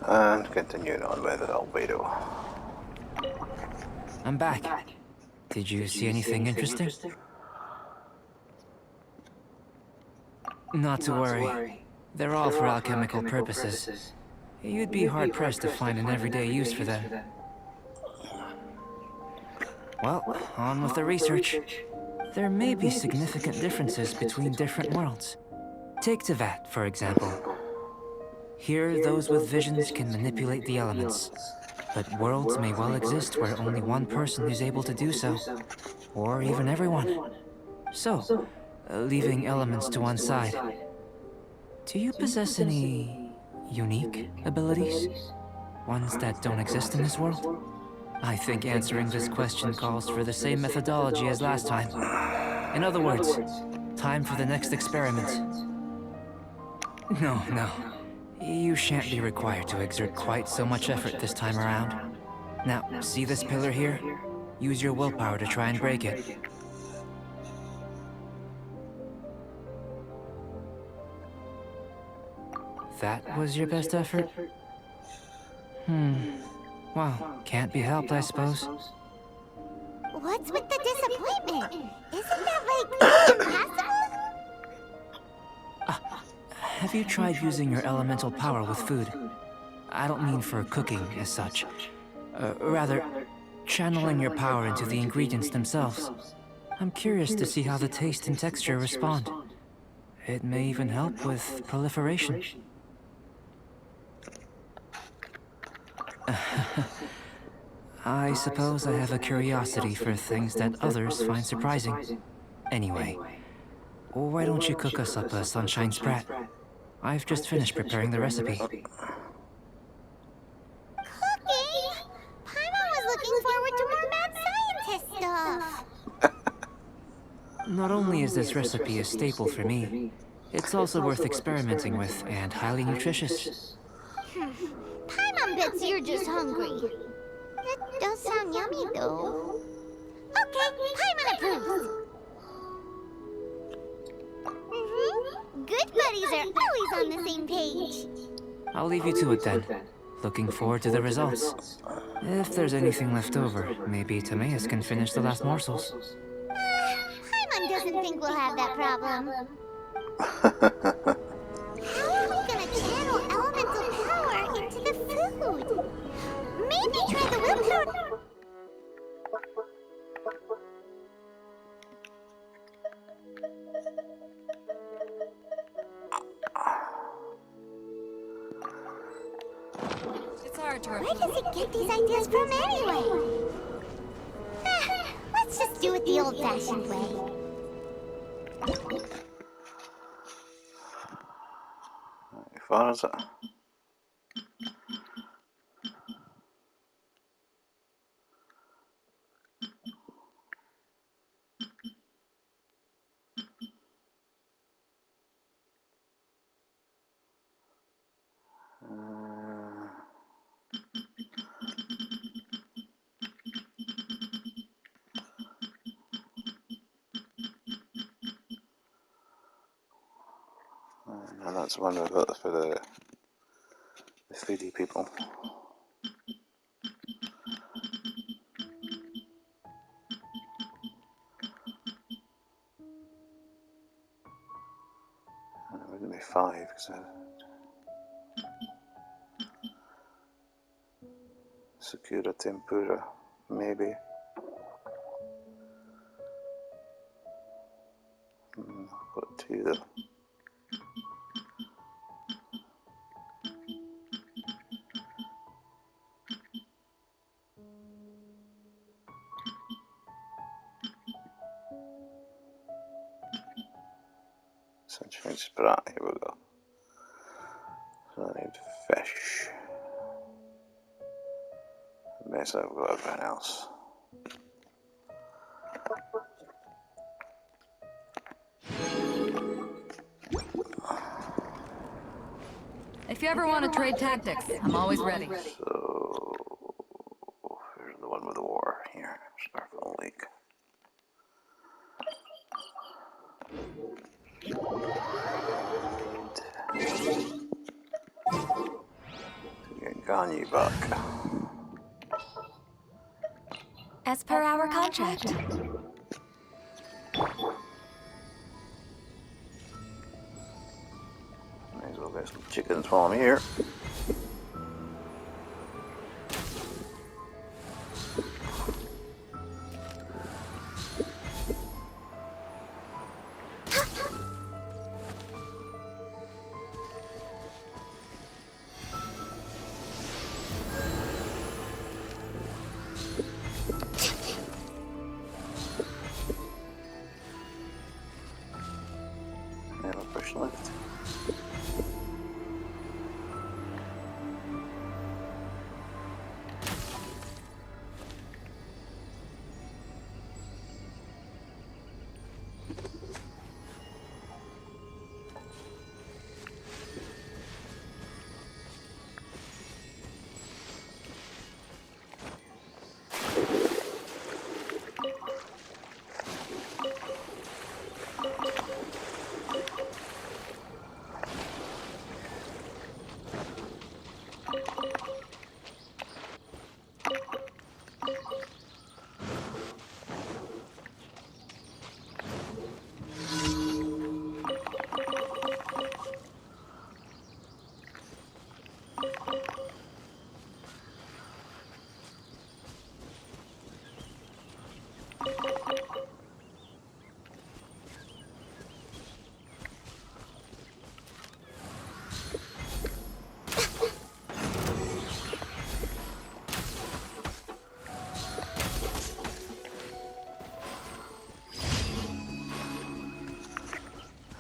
And continuing on with Albedo. I'm back. Did you see anything interesting? Not to worry. They're all for alchemical purposes. You'd be hard-pressed to find an everyday use for them. Well, on with the research. There may be significant differences between different worlds. Take Tevat, for example. Here, those with visions can manipulate the elements. But worlds may well exist where only one person is able to do so. Or even everyone. So, leaving elements to one side. Do you possess any unique abilities? Ones that don't exist in this world? I think answering this question calls for the same methodology as last time. In other words, time for the next experiment. No. You shan't be required to exert quite so much effort this time around. Now, see this pillar here? Use your willpower to try and break it. That was your best effort? Well, can't be helped, I suppose. What's with the disappointment? Isn't that, like, impossible? Have you tried using your elemental power with food? I don't mean for cooking as such. Rather, channeling your power into the ingredients themselves. I'm curious to see how the taste and texture respond. It may even help with proliferation. I suppose I have a curiosity for things that others find surprising. Anyway, why don't you cook us up a sunshine sprat? I've just finished preparing the recipe. Cooking? Paimon was looking forward to more mad scientist stuff. Not only is this recipe a staple for me, it's also worth experimenting with and highly nutritious. Paimon bets you're just hungry. It does sound yummy, though. Okay, Paimon approves. Good buddies are always on the same page. I'll leave you to it then. Looking forward to the results. If there's anything left over, maybe Timaeus can finish the last morsels. Paimon doesn't think we'll have that problem. How are we gonna channel elemental power into the food? Maybe try the willpower. Where does he get these ideas from anyway? Let's just do it the old-fashioned way. How far is it? No, that's one we've got for the foodie people. And it wouldn't be 5 because Sakura Tempura, maybe. I've got 2 though. Sunshine Sprat, here we go. So I need fish. Unless I've got everything else. If you ever want to trade tactics, I'm always ready. So, here's the one with the war here. Starfall Lake. on you back. As per our contract. May as well get some chickens while I'm here. Never push left.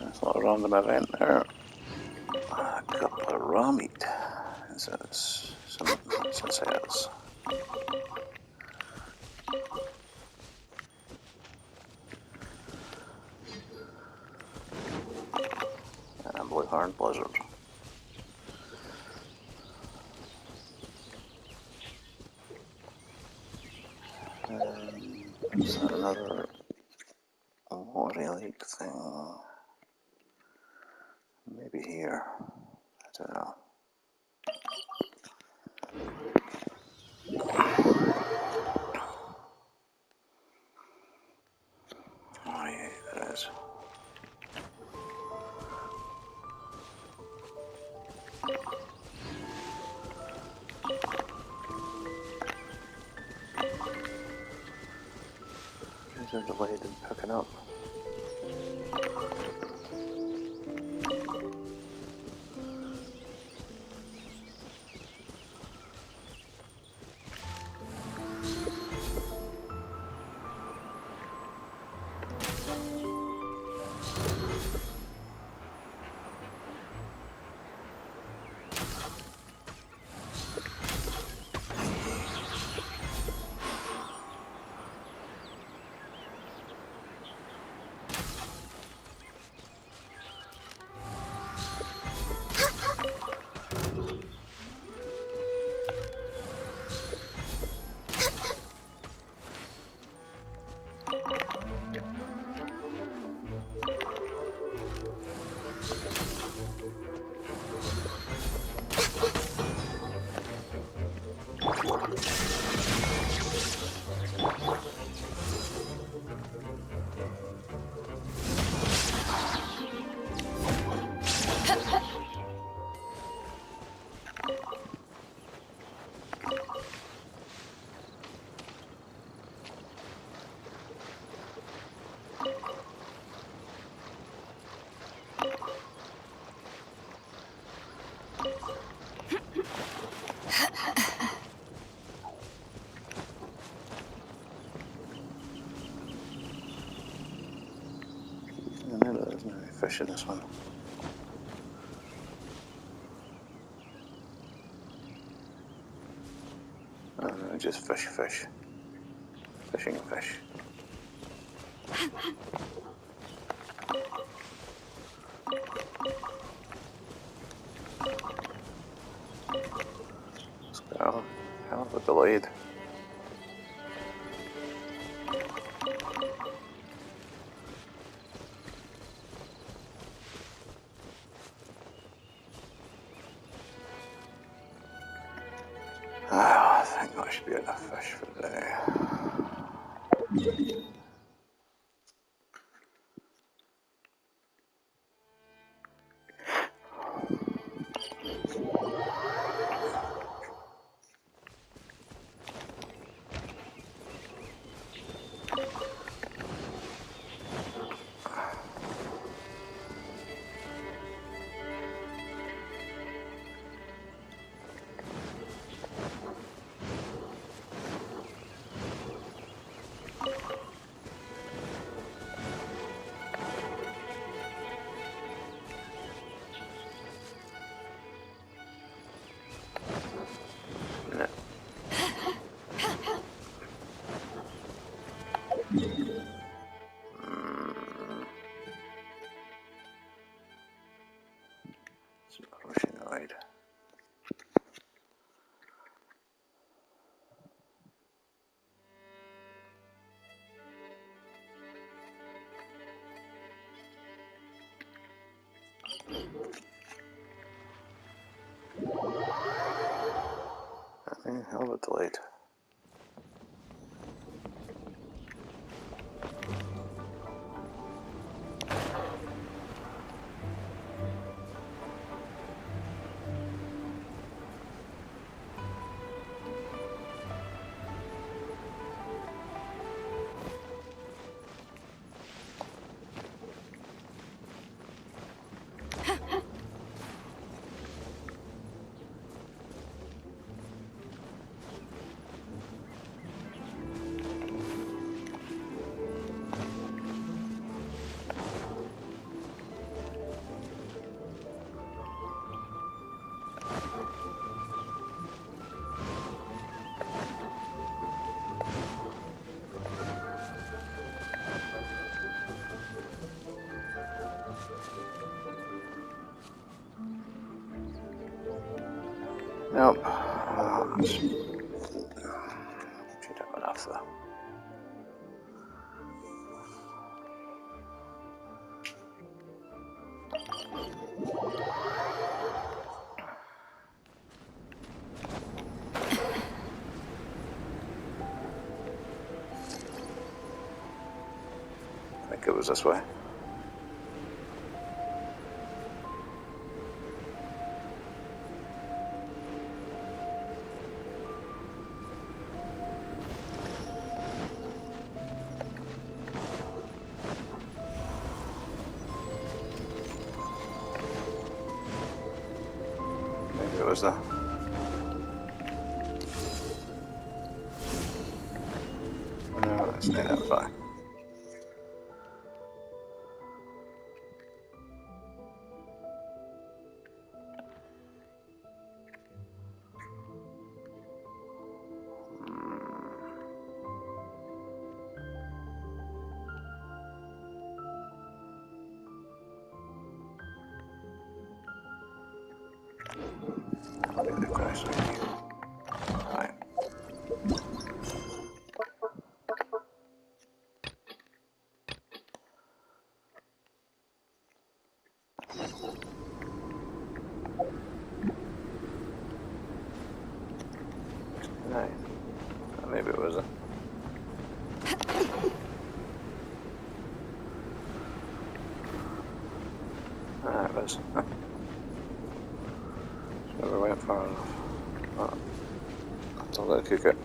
That's not a random event there. A couple of raw meat. Is that some sales? And Blue Horn Blizzard. Is that another Warrior League thing? Maybe here. I don't know. Oh yeah, there is. These are delayed in picking up. There's no fish in this one. Oh, no, just fish. Fishing fish. Let's go. Hell of a delayed. should be enough fish for the day. Machinoid. Hell of a delete. Nope. Should have enough though. I think it was this way. Maybe it was that. No, let's stay that far. Right. Right. Maybe it was a. Ah, it was. So we went far enough. Oh. I'll let it cook it.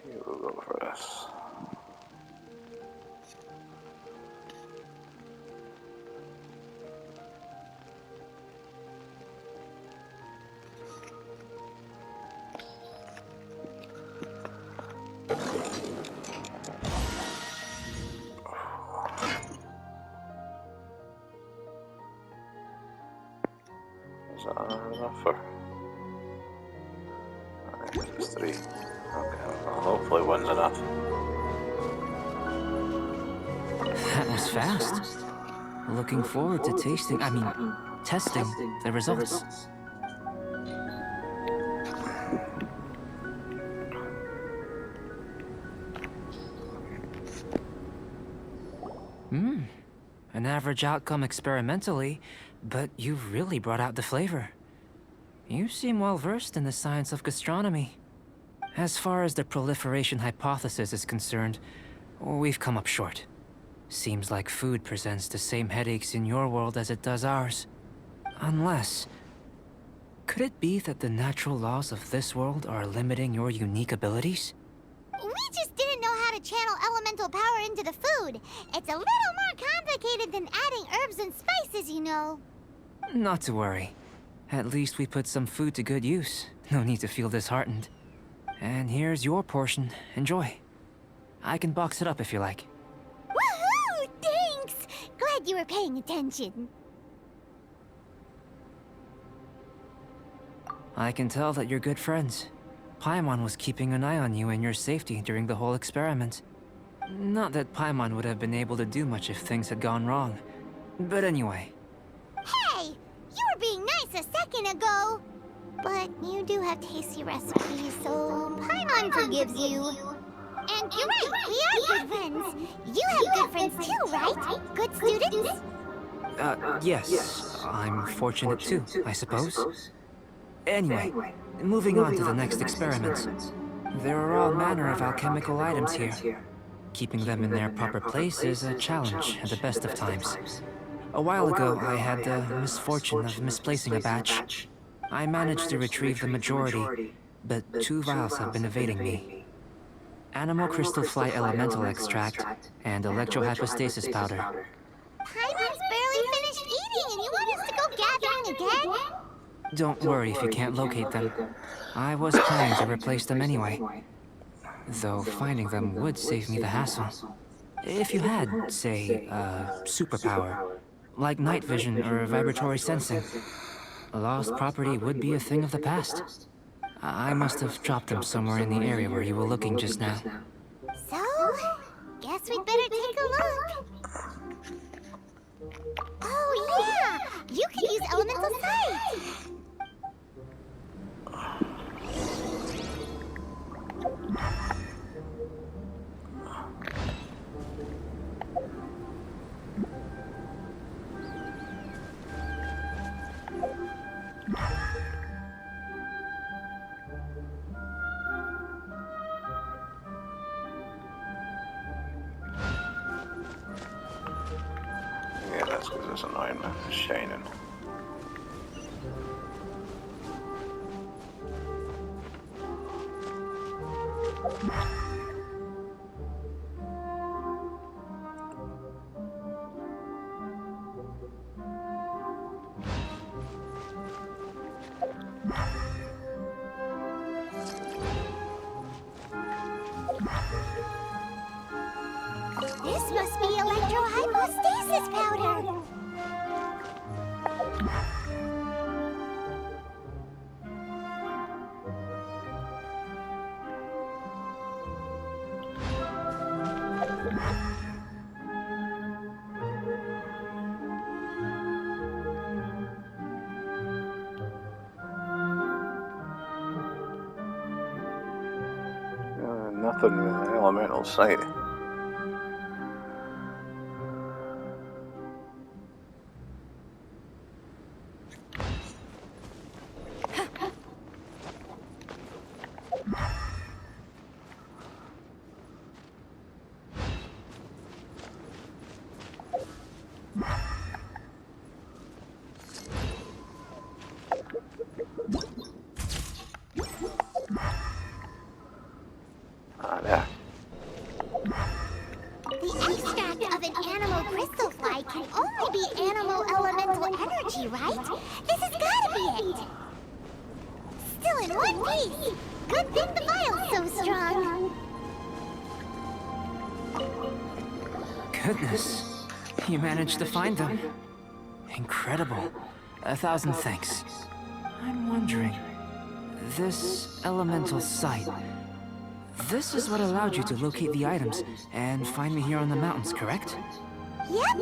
Here we'll go for this. Is that enough for? Right. That's 3. Okay, well, hopefully one's enough. That was fast. Looking forward to testing the results. An average outcome experimentally, but you've really brought out the flavor. You seem well versed in the science of gastronomy. As far as the proliferation hypothesis is concerned, we've come up short. Seems like food presents the same headaches in your world as it does ours. Unless... could it be that the natural laws of this world are limiting your unique abilities? We just didn't know how to channel elemental power into the food. It's a little more complicated than adding herbs and spices, you know. Not to worry. At least we put some food to good use. No need to feel disheartened. And here's your portion. Enjoy. I can box it up if you like. Woohoo! Thanks! Glad you were paying attention. I can tell that you're good friends. Paimon was keeping an eye on you and your safety during the whole experiment. Not that Paimon would have been able to do much if things had gone wrong. But anyway. Hey! You were being nice a second ago! But you do have tasty recipes, so Paimon forgives you. And you're right, we are good friends. You have good friends too, right? Good students? Yes. I'm fortunate too, I suppose. Anyway, moving on to the next experiment. There are all manner of alchemical items here. Keeping them in their proper place is a challenge at the best of times. A while ago, I had the misfortune of misplacing a batch. I managed to retrieve the majority, but 2 vials have been evading me. Animal crystal fly elemental extract and electrohypostasis powder. Paimon's barely finished eating and you want us to go gathering again? Don't worry if you can't locate them. I was planning to replace them anyway. Though finding them would save me the hassle. If you had, say, a superpower, like night vision or vibratory sensing, lost property would be a thing of the past. I must have dropped them somewhere in the area where you were looking just now. So, guess we'd better take a look. Oh yeah! You can use elemental sight! Yeah, that's because it's annoying me. It's shining. This must be electrohypostasis powder! Nothing elemental sight. There. The extract of an animal crystal fly can only be animal elemental energy, right? This has gotta be it! Still in one piece! Good thing the vial's so strong! Goodness, you managed to find them. Incredible. 1,000 thanks. I'm wondering, This elemental sight. This is what allowed you to locate the items and find me here on the mountains, correct? Yep.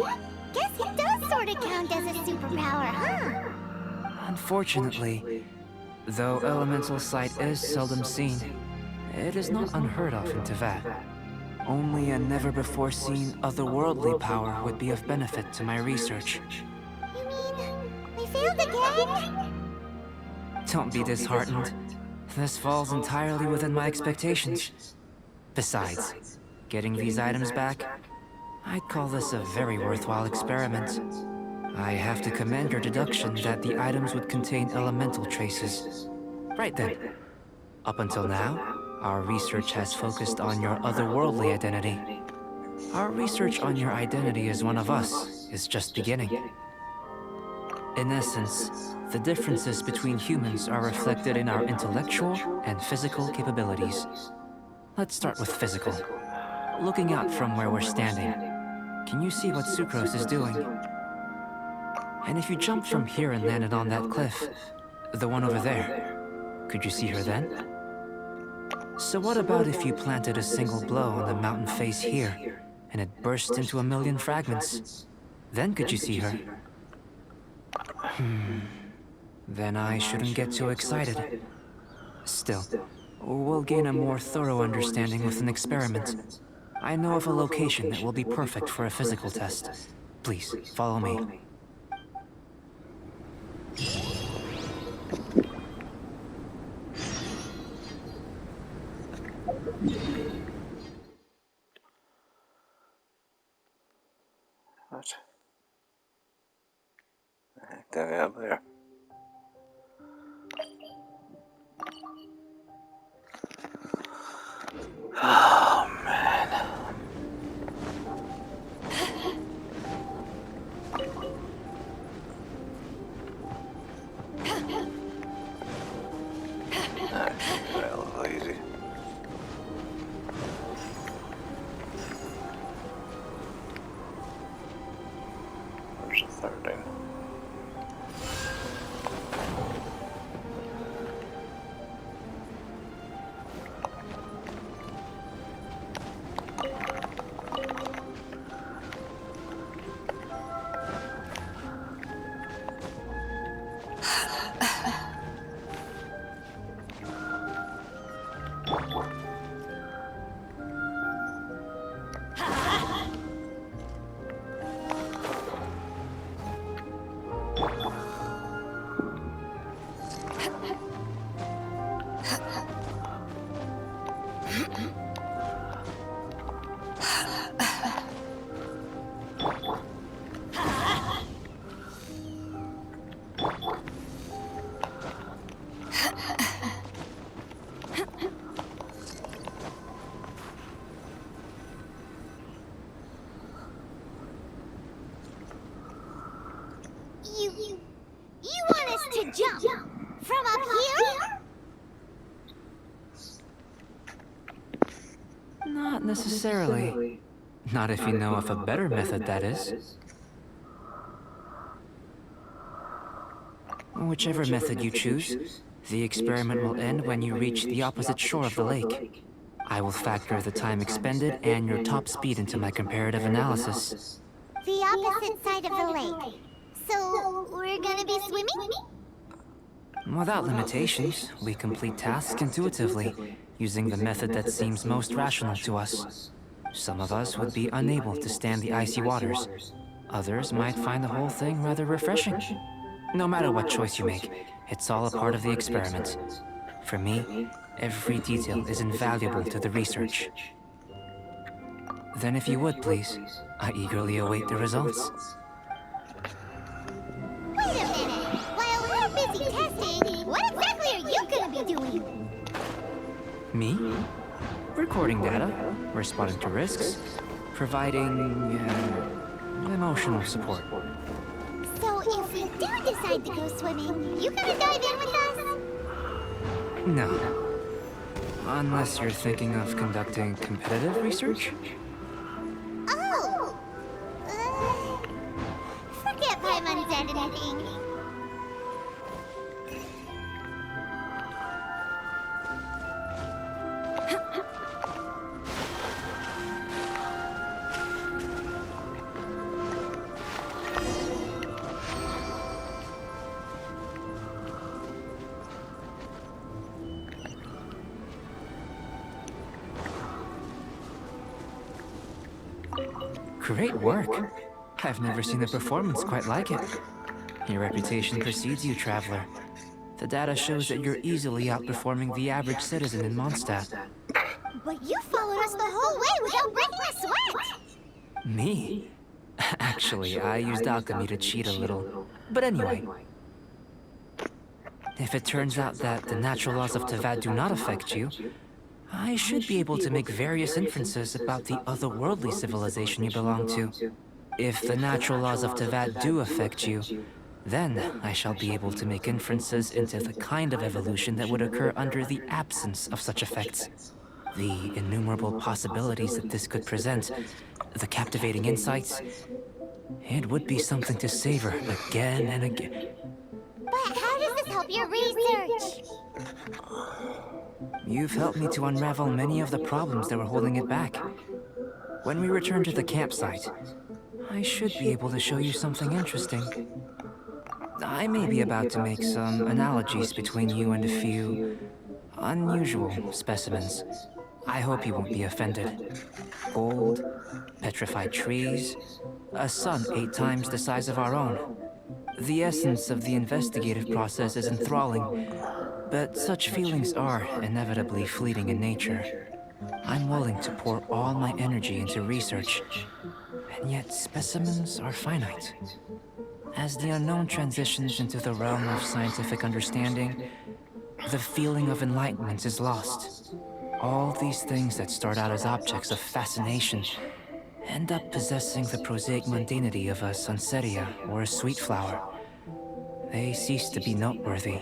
Guess it does sort of count as a superpower, huh? Unfortunately, though elemental sight is seldom seen, it is not unheard of in Teyvat. Only a never-before-seen otherworldly power would be of benefit to my research. You mean we failed again? Don't be disheartened. This falls entirely within my expectations. Besides, getting these items back, I'd call this a very worthwhile experiment. I have to commend your deduction that the items would contain elemental traces. Right then. Up until now, our research has focused on your otherworldly identity. Our research on your identity as one of us is just beginning. In essence, the differences between humans are reflected in our intellectual and physical capabilities. Let's start with physical. Looking out from where we're standing, can you see what Sucrose is doing? And if you jumped from here and landed on that cliff, the one over there, could you see her then? So what about if you planted a single blow on the mountain face here, and it burst into a million fragments? Then could you see her? Then I shouldn't get too excited. Still, we'll gain a more thorough understanding with an experiment. I know of a location that will be perfect for a physical test. Please, follow me. What? Activity up there. Oh man. That was easy. Where's the third thing? You want us to jump from up here? Not necessarily. Not if you know of a better method, that is. Whichever method you choose, the experiment will end when you reach the opposite shore of the lake. I will factor the time expended and your top speed into my comparative analysis. The opposite side of the lake. So, we're gonna be swimming? Without limitations, we complete tasks intuitively, using the method that seems most rational to us. Some of us would be unable to stand the icy waters. Others might find the whole thing rather refreshing. No matter what choice you make, it's all a part of the experiment. For me, every detail is invaluable to the research. Then if you would, please, I eagerly await the results. Wait a minute! While we're busy testing, what exactly are you gonna be doing? Me? Recording data, responding to risks, providing emotional support. So if we do decide to go swimming, you gonna dive in with us? No. Unless you're thinking of conducting competitive research? Oh! Forget Paimon said anything. Great work. I've never seen a performance quite like it. Your reputation precedes you, Traveler. The data shows that you're easily outperforming the average citizen in Mondstadt. But you followed us the whole way without breaking a sweat! Me? Actually, I used alchemy to cheat a little. But anyway, if it turns out that the natural laws of Tevat do not affect you, I should be able to make various inferences about the otherworldly civilization you belong to. If the natural laws of Tevat do affect you, then I shall be able to make inferences into the kind of evolution that would occur under the absence of such effects. The innumerable possibilities that this could present, the captivating insights, it would be something to savor again and again. But how does this help your research? You've helped me to unravel many of the problems that were holding it back. When we return to the campsite, I should be able to show you something interesting. I may be about to make some analogies between you and a few unusual specimens. I hope you won't be offended. Gold, petrified trees, a sun 8 times the size of our own. The essence of the investigative process is enthralling, but such feelings are inevitably fleeting in nature. I'm willing to pour all my energy into research, and yet specimens are finite. As the unknown transitions into the realm of scientific understanding, the feeling of enlightenment is lost. All these things that start out as objects of fascination end up possessing the prosaic mundanity of a sunsetia or a sweet flower. They cease to be noteworthy.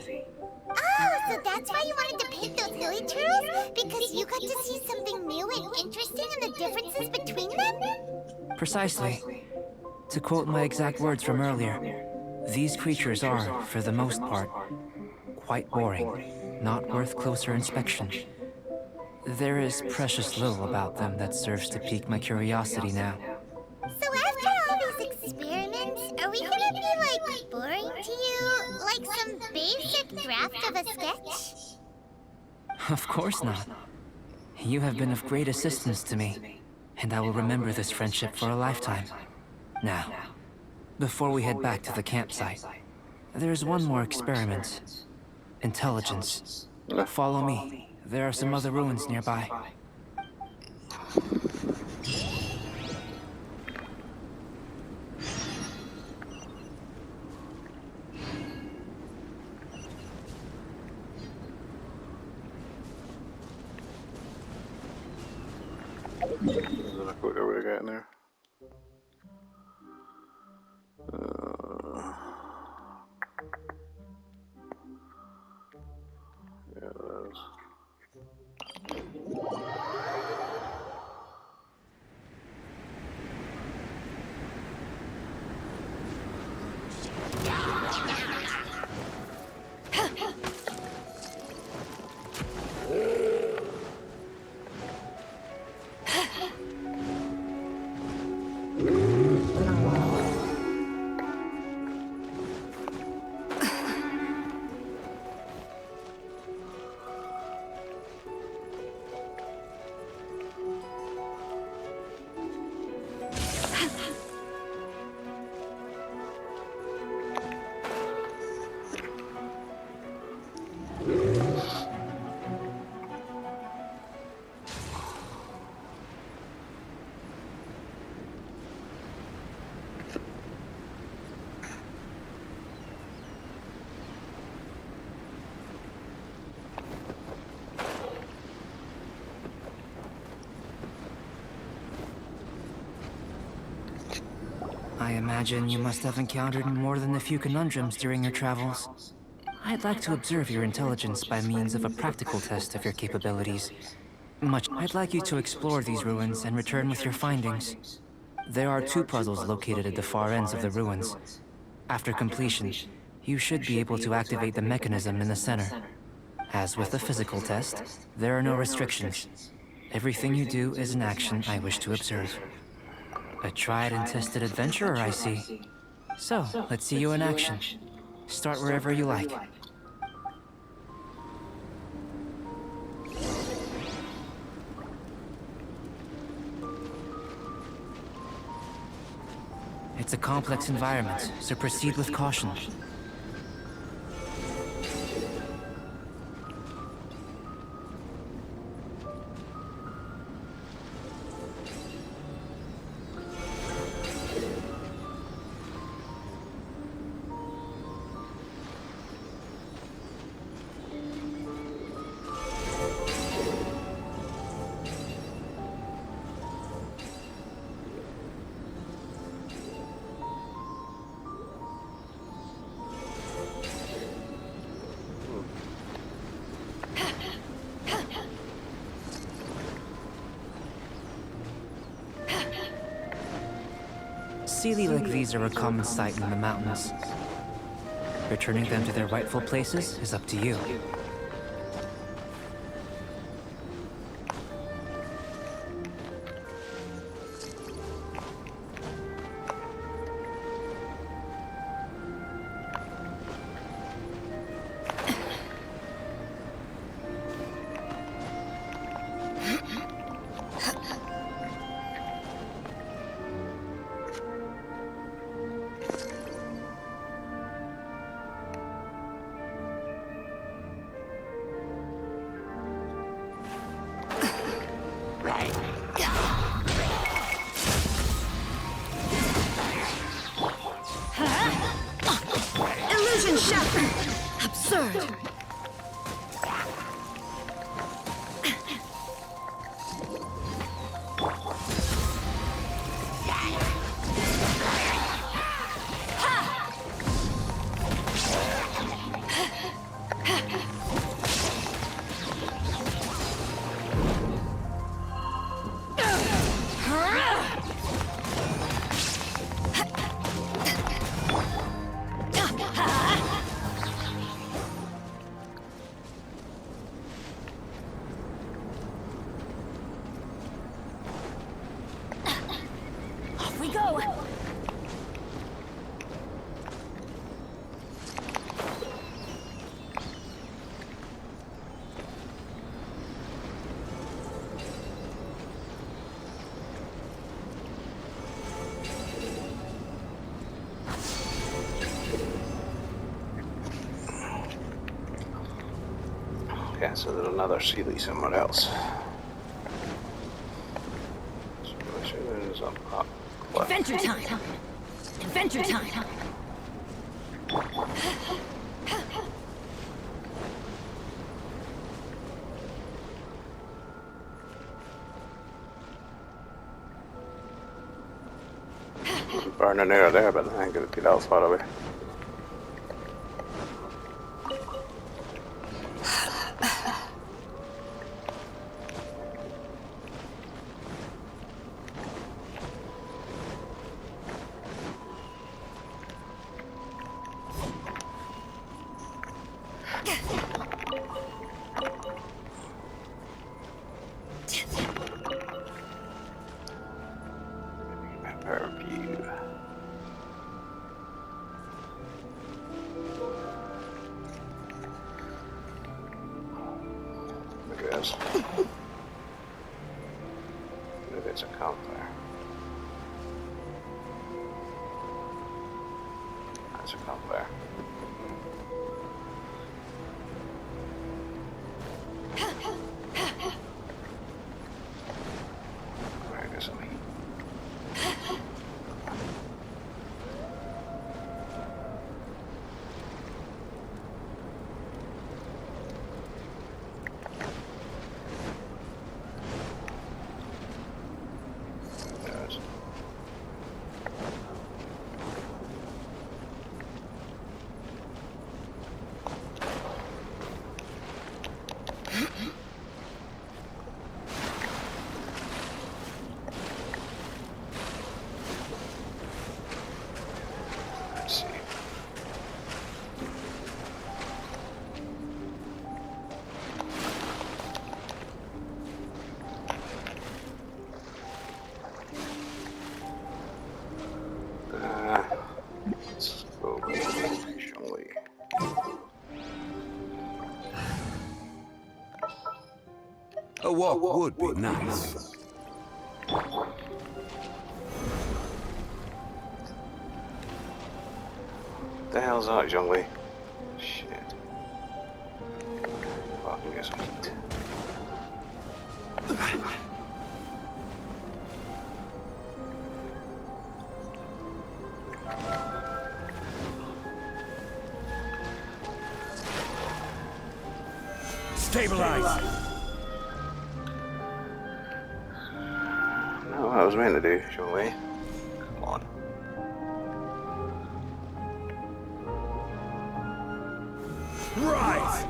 Oh, so that's why you wanted to paint those lily turtles? Because you got to see something new and interesting and the differences between them? Precisely. To quote my exact words from earlier, these creatures are, for the most part, quite boring, not worth closer inspection. There is precious little about them that serves to pique my curiosity now. So after all these experiments, are we gonna be, like, boring to you? Like some basic draft of a sketch? Of course not. You have been of great assistance to me, and I will remember this friendship for a lifetime. Now, before we head back to the campsite, there's one more experiment. Intelligence. Follow me. There are some other ruins nearby. Is that a quick way to get in there? Yeah, that is. I imagine you must have encountered more than a few conundrums during your travels. I'd like to observe your intelligence by means of a practical test of your capabilities. I'd like you to explore these ruins and return with your findings. There are 2 puzzles located at the far ends of the ruins. After completion, you should be able to activate the mechanism in the center. As with the physical test, there are no restrictions. Everything you do is an action I wish to observe. A tried and tested adventurer, I see. So, let's see you in action. Start wherever you like. It's a complex environment, so proceed with caution. Sealy like these are a common sight in the mountains. Returning them to their rightful places is up to you. Illusion shattered! Absurd! Off we go! Okay, so there's another Sealy somewhere else. So I'm sure there's a pop. Adventure time! Adventure time! Burning air there, but I ain't gonna get out far away. View. Look at this. Maybe it's a campfire. That's a campfire. Where is it? Let's see. Let's go patiently. A walk would be nice. The hell's that, Zhongli? Shit. Well, I can get some heat. Stabilize! No, what I was meant to do, Zhongli. Come on. Rise!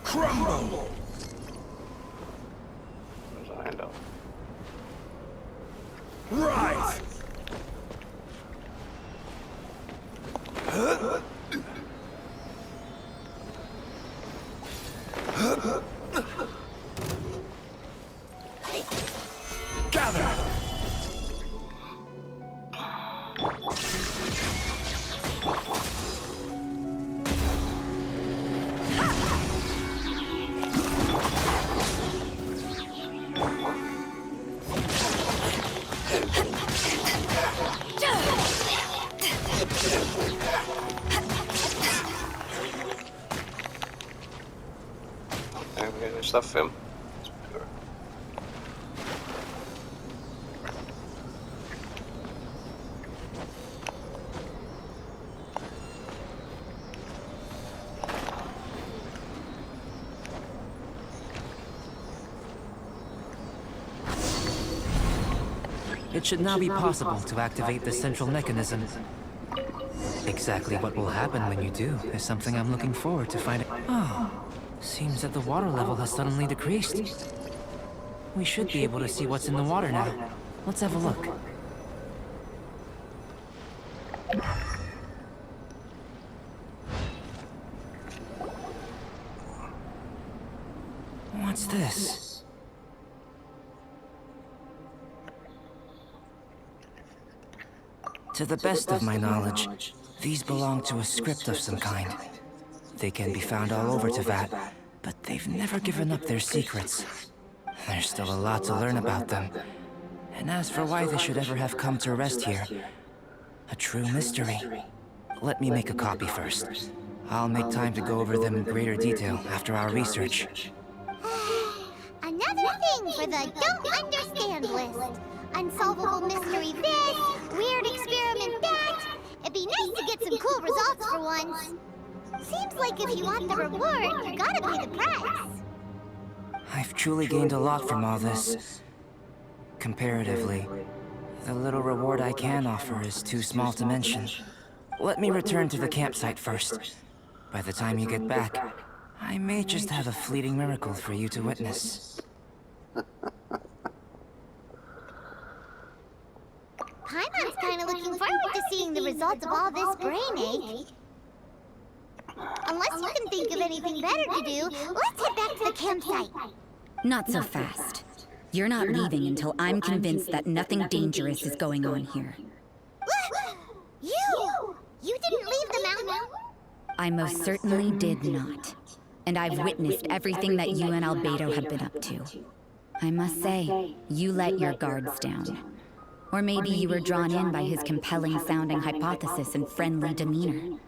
Crumble! There's a hand up. Rise! Gather! I'm getting stuff him. It should now be possible to activate the central mechanism. Exactly what will happen when you do is something I'm looking forward to finding. Oh, seems that the water level has suddenly decreased. We should be able to see what's in the water now. Let's have a look. What's this? To the best of my knowledge, these belong to a script of some kind. They can be found all over Teyvat, but they've never given up their secrets. There's still a lot to learn about them. And as for why they should ever have come to rest here, a true mystery. Let me make a copy first. I'll make time to go over them in greater detail after our research. Another thing for the don't understand list. Unsolvable mystery this, weird experiment that. It'd be nice to get some cool results for once. Seems like if you want the reward, you gotta pay the price. I've truly gained a lot from all this. Comparatively, the little reward I can offer is too small to mention. Let me return to the campsite first. By the time you get back, I may just have a fleeting miracle for you to witness. Paimon's kinda looking forward to seeing the results of all this brain ache. Unless you can think of anything better to do, let's head back to the campsite. Not so fast. You're not leaving until I'm convinced that nothing dangerous is going on here. You! You didn't leave the mountain? I most certainly did not. And I've witnessed everything that you and Albedo have been up to. I must say, you let your guards down. Or maybe you were drawn in by his compelling-sounding hypothesis and friendly demeanor.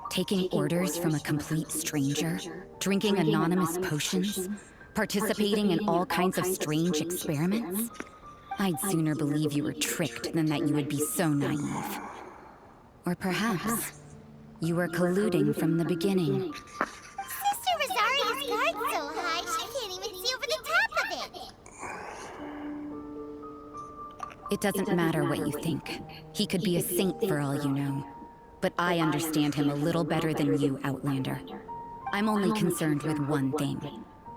Taking orders from a complete stranger, drinking anonymous potions, participating in all kinds of strange experiments? I'd sooner believe you were tricked than that you would be so naive. Or perhaps, you were colluding from the beginning. Sister Rosaria's guard's so high, she can't even see over the top of it. It doesn't matter what you think. He could be a saint for all you know. But I understand him a little better than you, Outlander. I'm only concerned with one thing.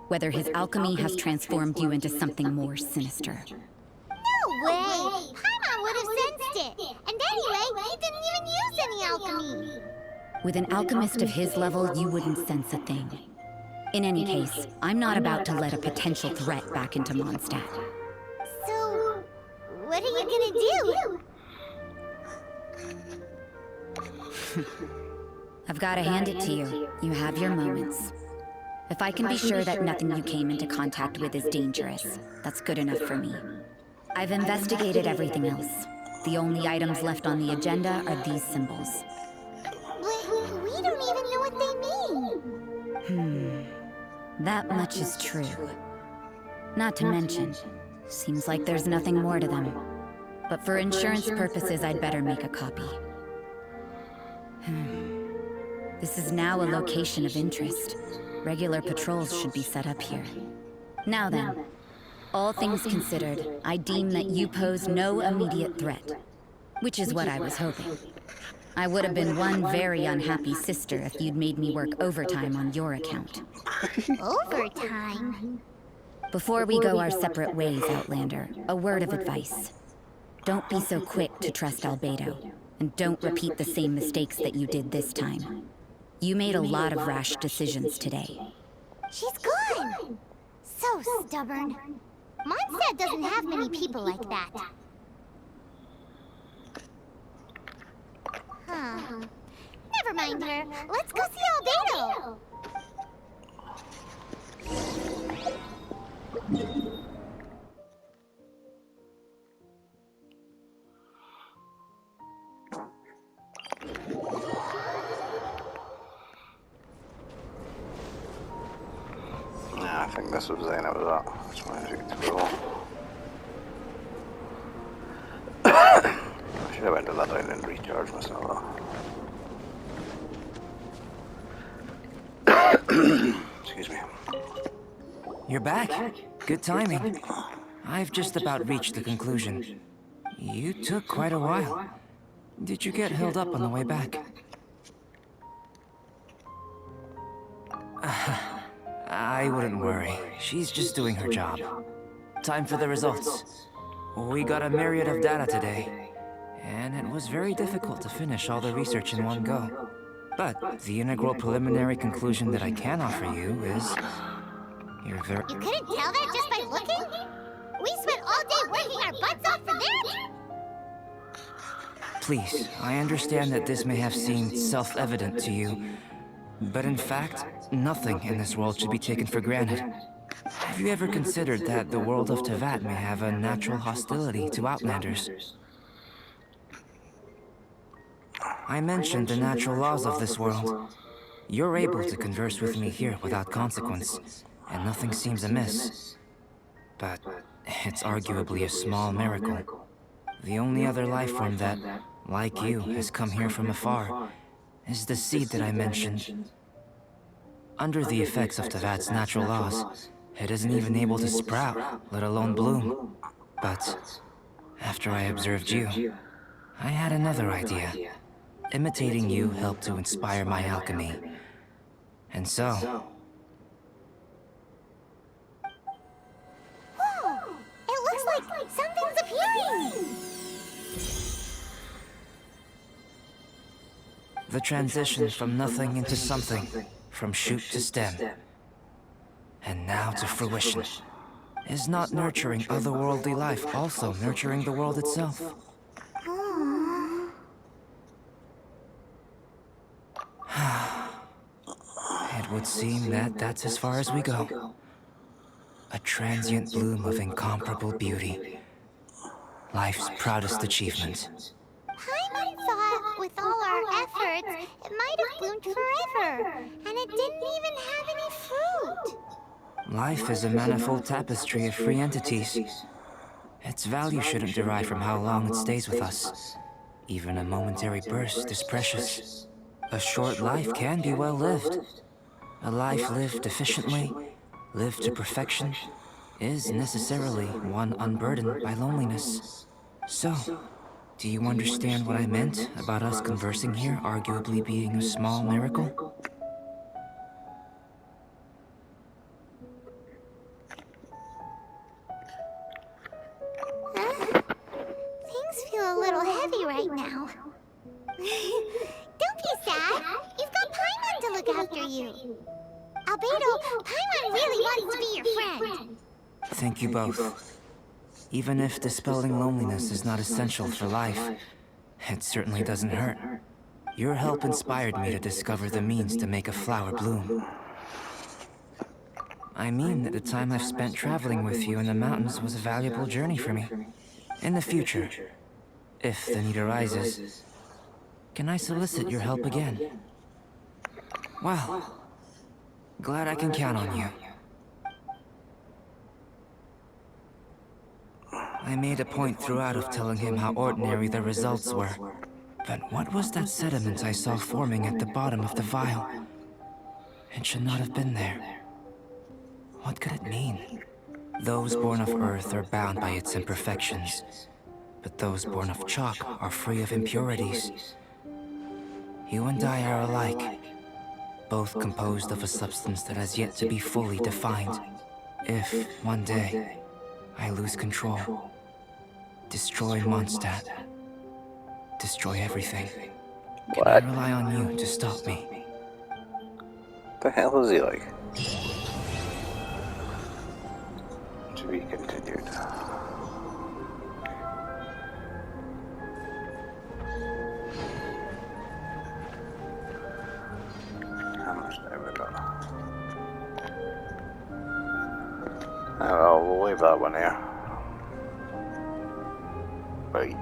Whether his alchemy has transformed you into something more sinister. No way! Paimon would have sensed it! And anyway, he didn't even use any alchemy! With an alchemist of his level, you wouldn't sense a thing. In any case, I'm not about to let a potential threat back into Mondstadt. So, what are you gonna do? I've gotta hand it to you. You have your moments. If I can be sure that nothing you came into contact with is dangerous, that's good enough for me. I've investigated everything else. The only items left on the agenda are these symbols. But we don't even know what they mean. That much is true. Not to mention, seems like there's nothing more to them. But for insurance purposes, I'd better make a copy. This is now a location of interest. Regular patrols should be set up here. Now then, all things considered, I deem that you pose no immediate threat. Which is what I was hoping. I would have been one very unhappy sister if you'd made me work overtime on your account. Overtime? Before we go our separate ways, Outlander, a word of advice. Don't be so quick to trust Albedo, and don't repeat the same mistakes that you did this time. You made a lot of rash decisions today. She's gone! So stubborn. Mondstadt doesn't have many people like that. Huh. Never mind her. Let's go see Albedo! Yeah, I think this was Zane was at. That's my music to roll. I should have went to that down and recharge myself. Excuse me. You're back. Good timing. I've just about reached the conclusion. You took quite a while. Did you get held up on the way back? I wouldn't worry. She's just doing her job. Time for the results. We got a myriad of data today, and it was very difficult to finish all the research in one go. But the integral preliminary conclusion that I can offer you is... You're very... You couldn't tell that just by looking? We spent all day working our butts off for that! Please, I understand that this may have seemed self-evident to you, but in fact, nothing in this world should be taken for granted. Have you ever considered that the world of Tevat may have a natural hostility to Outlanders? I mentioned the natural laws of this world. You're able to converse with me here without consequence, and nothing seems amiss. But it's arguably a small miracle. The only other life form that, like you, has come here from afar is the seed that I mentioned. Under the effects of Tevat's natural laws, it isn't even able to sprout, let alone bloom. But after I observed you, I had another idea. Imitating you helped to inspire my alchemy. And so... Whoa! It looks like something's appearing! The transition from nothing into something, from shoot to stem, and now to fruition. Is not nurturing otherworldly life also nurturing the world itself? It would seem that that's as far as we go. A transient bloom of incomparable beauty. Life's proudest achievement. Paimon thought, with all our efforts, it might have bloomed forever, and it didn't even have any fruit. Life is a manifold tapestry of free entities. Its value shouldn't derive from how long it stays with us. Even a momentary burst is precious. A short life can be well lived. A life lived efficiently, lived to perfection, is necessarily one unburdened by loneliness. So, do you understand what I meant about us conversing here arguably being a small miracle? Things feel a little heavy right now. Don't be sad. You've got Paimon to look after you. Albedo, Paimon really wants to be your friend. Thank you both. Even if dispelling loneliness is not essential for life, it certainly doesn't hurt. Your help inspired me to discover the means to make a flower bloom. I mean that the time I've spent traveling with you in the mountains was a valuable journey for me. In the future, if the need arises, can I solicit your help again? Well, glad I can count on you. I made a point throughout of telling him how ordinary the results were. But what was that sediment I saw forming at the bottom of the vial? It should not have been there. What could it mean? Those born of Earth are bound by its imperfections, but those born of chalk are free of impurities. You and I are alike, both composed of a substance that has yet to be fully defined. If, one day, I lose control, destroy Mondstadt, destroy everything, can I rely on you to stop me? The hell is he like? To be continued. How much time we got? Oh, we'll leave that one here. Right.